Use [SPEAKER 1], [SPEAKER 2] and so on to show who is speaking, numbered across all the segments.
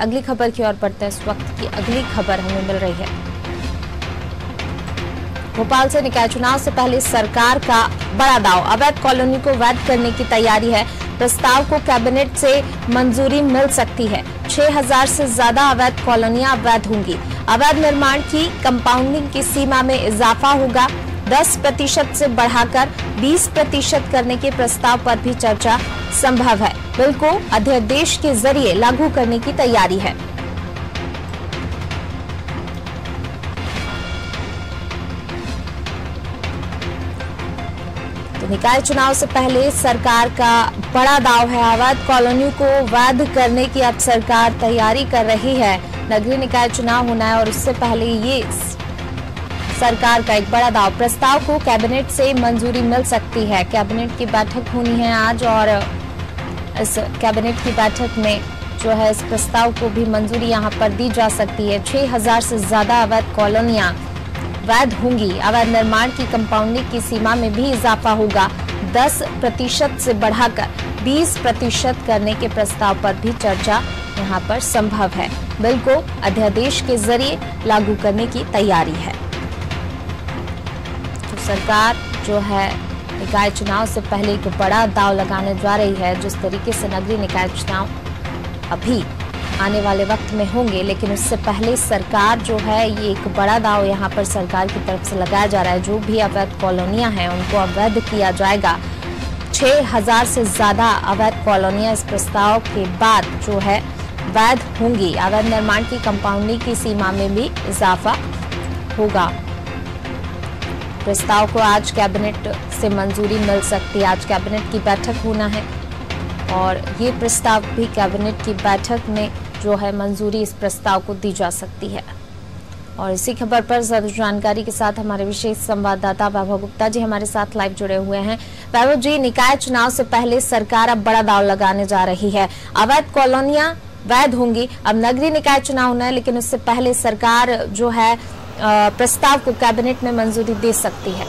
[SPEAKER 1] अगली खबर की ओर बढ़ते हैं। इस वक्त की अगली खबर हमें मिल रही है भोपाल से। निकाय चुनाव से पहले सरकार का बड़ा दांव, अवैध कॉलोनी को वैध करने की तैयारी है। प्रस्ताव को कैबिनेट से मंजूरी मिल सकती है। 6000 से ज्यादा अवैध कॉलोनियां अवैध होंगी। अवैध निर्माण की कंपाउंडिंग की सीमा में इजाफा होगा। 10% से बढ़ाकर 20% करने के प्रस्ताव पर भी चर्चा संभव है। बिल को अध्यादेश के जरिए लागू करने की तैयारी है। तो निकाय चुनाव से पहले सरकार का बड़ा दांव है। अवैध कॉलोनियों को वैध करने की अब सरकार तैयारी कर रही है। नगरीय निकाय चुनाव होना है और उससे पहले ये सरकार का एक बड़ा दांव। प्रस्ताव को कैबिनेट से मंजूरी मिल सकती है। कैबिनेट की बैठक होनी है आज और इस कैबिनेट की बैठक में जो है इस प्रस्ताव को भी मंजूरी यहां पर दी जा सकती है। 6000 से ज्यादा अवैध कॉलोनियां वैध होंगी। अवैध निर्माण की कंपाउंडिंग की सीमा में भी इजाफा होगा। 10% से बढ़ाकर 20% करने के प्रस्ताव पर भी चर्चा यहां पर संभव है। बिल को अध्यादेश के जरिए लागू करने की तैयारी है। तो सरकार जो है निकाय चुनाव से पहले एक बड़ा दांव लगाने जा रही है। जिस तरीके से नगरीय निकाय चुनाव अभी आने वाले वक्त में होंगे, लेकिन उससे पहले सरकार जो है ये एक बड़ा दांव यहाँ पर सरकार की तरफ से लगाया जा रहा है। जो भी अवैध कॉलोनियां हैं उनको अवैध किया जाएगा। 6000 से ज्यादा अवैध कॉलोनियां इस प्रस्ताव के बाद जो है वैध होंगी। अवैध निर्माण की कंपाउंडिंग की सीमा में भी इजाफा होगा। प्रस्ताव को आज कैबिनेट से मंजूरी मिल सकती है। आज कैबिनेट की बैठक होना है और ये प्रस्ताव भी कैबिनेट की बैठक में जो है मंजूरी इस प्रस्ताव को दी जा सकती है। और इसी खबर पर ज्यादा जानकारी के साथ हमारे विशेष संवाददाता वैभव गुप्ता जी हमारे साथ लाइव जुड़े हुए हैं। वैभव जी, निकाय चुनाव से पहले सरकार अब बड़ा दांव लगाने जा रही है। अवैध कॉलोनियां वैध होंगी। अब नगरीय निकाय चुनाव होना है, लेकिन उससे पहले सरकार जो है प्रस्ताव को कैबिनेट में मंजूरी दे सकती है।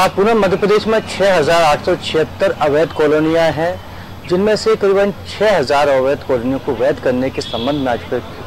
[SPEAKER 2] पूरे मध्य प्रदेश में 6876 अवैध कॉलोनियां हैं, जिनमें से करीबन 6000 अवैध कॉलोनियों को वैध करने के संबंध में आज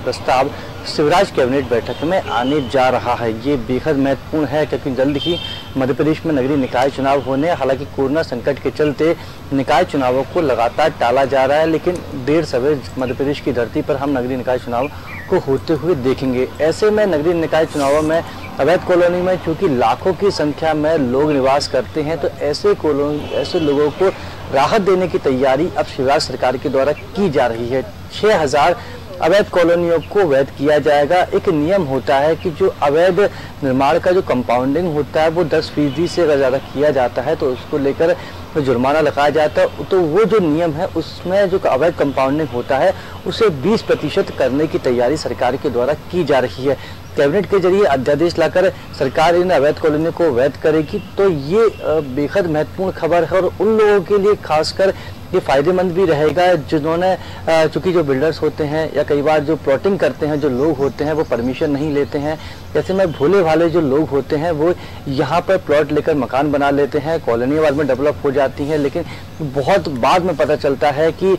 [SPEAKER 2] प्रस्ताव शिवराज कैबिनेट बैठक में आने जा रहा है। ये बेहद महत्वपूर्ण है क्योंकि जल्द ही मध्य प्रदेश में नगरीय निकाय चुनाव होने, हालांकि कोरोना संकट के चलते निकाय चुनावों को लगातार टाला जा रहा है, लेकिन देर सवेर मध्य प्रदेश की धरती पर हम नगरीय निकाय चुनाव को होते हुए देखेंगे। ऐसे में नगरीय निकाय चुनावों में अवैध कॉलोनी में चूंकि लाखों की संख्या में लोग निवास करते हैं, तो ऐसे लोगों को राहत देने की तैयारी अब शिवराज सरकार के द्वारा की जा रही है। 6000 अवैध कॉलोनियों को वैध किया जाएगा। एक नियम होता है कि जो अवैध निर्माण का जो कंपाउंडिंग होता है वो 10% से अगर ज़्यादा किया जाता है तो उसको लेकर जुर्माना लगाया जाता है। तो वो जो नियम है उसमें जो अवैध कंपाउंडिंग होता है उसे 20% करने की तैयारी सरकार के द्वारा की जा रही है। कैबिनेट के जरिए अध्यादेश लाकर सरकार इन अवैध कॉलोनी को वैध करेगी, तो ये बेहद महत्वपूर्ण खबर है और उन लोगों के लिए खासकर ये फायदेमंद भी रहेगा जिन्होंने चूंकि जो बिल्डर्स होते हैं या कई बार जो प्लॉटिंग करते हैं जो लोग होते हैं वो परमिशन नहीं लेते हैं। ऐसे में भोले भाले जो लोग होते हैं वो यहाँ पर प्लॉट लेकर मकान बना लेते हैं, कॉलोनी बाद में डेवलप हो जाती हैं, लेकिन बहुत बाद में पता चलता है कि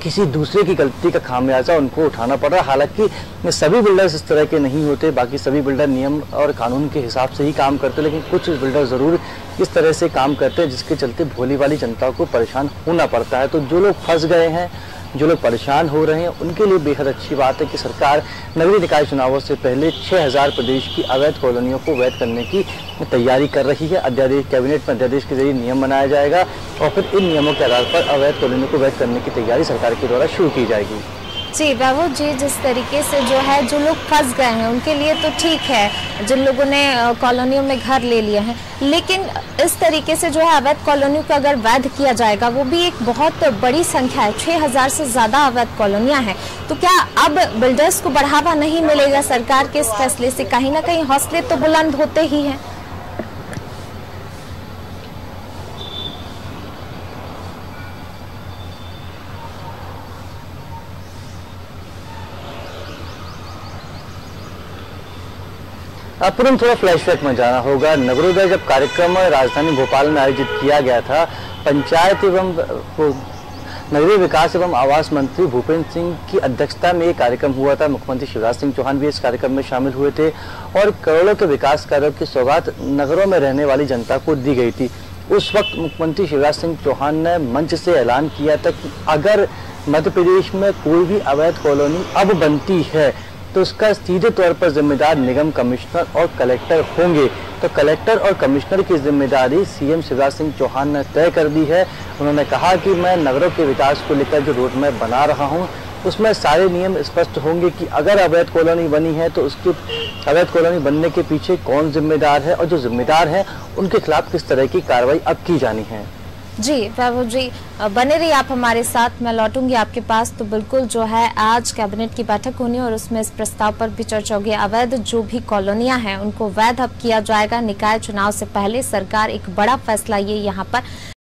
[SPEAKER 2] किसी दूसरे की गलती का खामियाजा उनको उठाना पड़ रहा है। हालांकि सभी बिल्डर्स इस तरह के नहीं होते, बाकी सभी बिल्डर नियम और कानून के हिसाब से ही काम करते, लेकिन कुछ बिल्डर जरूर इस तरह से काम करते हैं जिसके चलते भोली वाली जनता को परेशान होना पड़ता है। तो जो लोग फंस गए हैं, जो लोग परेशान हो रहे हैं, उनके लिए बेहद अच्छी बात है कि सरकार नगरीय निकाय चुनावों से पहले 6000 प्रदेश की अवैध कॉलोनियों को वैध करने की तैयारी कर रही है। अध्यादेश कैबिनेट में अध्यादेश के जरिए नियम बनाया जाएगा और फिर इन नियमों के आधार पर अवैध कॉलोनियों को वैध करने की तैयारी सरकार के द्वारा शुरू की जाएगी।
[SPEAKER 1] जी वैभव जी, जिस तरीके से जो है जो लोग फंस गए हैं उनके लिए तो ठीक है, जिन लोगों ने कॉलोनियों में घर ले लिए हैं, लेकिन इस तरीके से जो है अवैध कॉलोनियों को अगर वैध किया जाएगा, वो भी एक बहुत बड़ी संख्या है, 6000 से ज्यादा अवैध कॉलोनियां हैं, तो क्या अब बिल्डर्स को बढ़ावा नहीं मिलेगा सरकार के इस फैसले से? कहीं ना कहीं हौसले तो बुलंद होते ही हैं।
[SPEAKER 2] तुरंत थोड़ा फ्लैशबैक में जाना होगा। नगरोदय जब कार्यक्रम राजधानी भोपाल में आयोजित किया गया था, पंचायत एवं नगरीय विकास एवं आवास मंत्री भूपेंद्र सिंह की अध्यक्षता में ये कार्यक्रम हुआ था। मुख्यमंत्री शिवराज सिंह चौहान भी इस कार्यक्रम में शामिल हुए थे और करोड़ों के विकास कार्यों की सौगात नगरों में रहने वाली जनता को दी गई थी। उस वक्त मुख्यमंत्री शिवराज सिंह चौहान ने मंच से ऐलान किया था कि अगर मध्य प्रदेश में कोई भी अवैध कॉलोनी अब बनती है तो उसका सीधे तौर पर जिम्मेदार निगम कमिश्नर और कलेक्टर होंगे। तो कलेक्टर और कमिश्नर की जिम्मेदारी सीएम शिवराज सिंह चौहान ने तय कर दी है। उन्होंने कहा कि मैं नगरों के विकास को लेकर जो रोड मैप बना रहा हूं उसमें सारे नियम स्पष्ट होंगे कि अगर अवैध कॉलोनी बनी है तो उसकी अवैध कॉलोनी बनने के पीछे कौन जिम्मेदार है और जो जिम्मेदार है उनके खिलाफ किस तरह की कार्रवाई अब की जानी है।
[SPEAKER 1] जी वैभव जी, बने रहिए आप हमारे साथ। मैं लौटूंगी आपके पास। तो बिल्कुल जो है आज कैबिनेट की बैठक होनी और उसमें इस प्रस्ताव पर भी चर्चा होगी। अवैध जो भी कॉलोनियां हैं उनको वैध अब किया जाएगा। निकाय चुनाव से पहले सरकार एक बड़ा फैसला ये यहाँ पर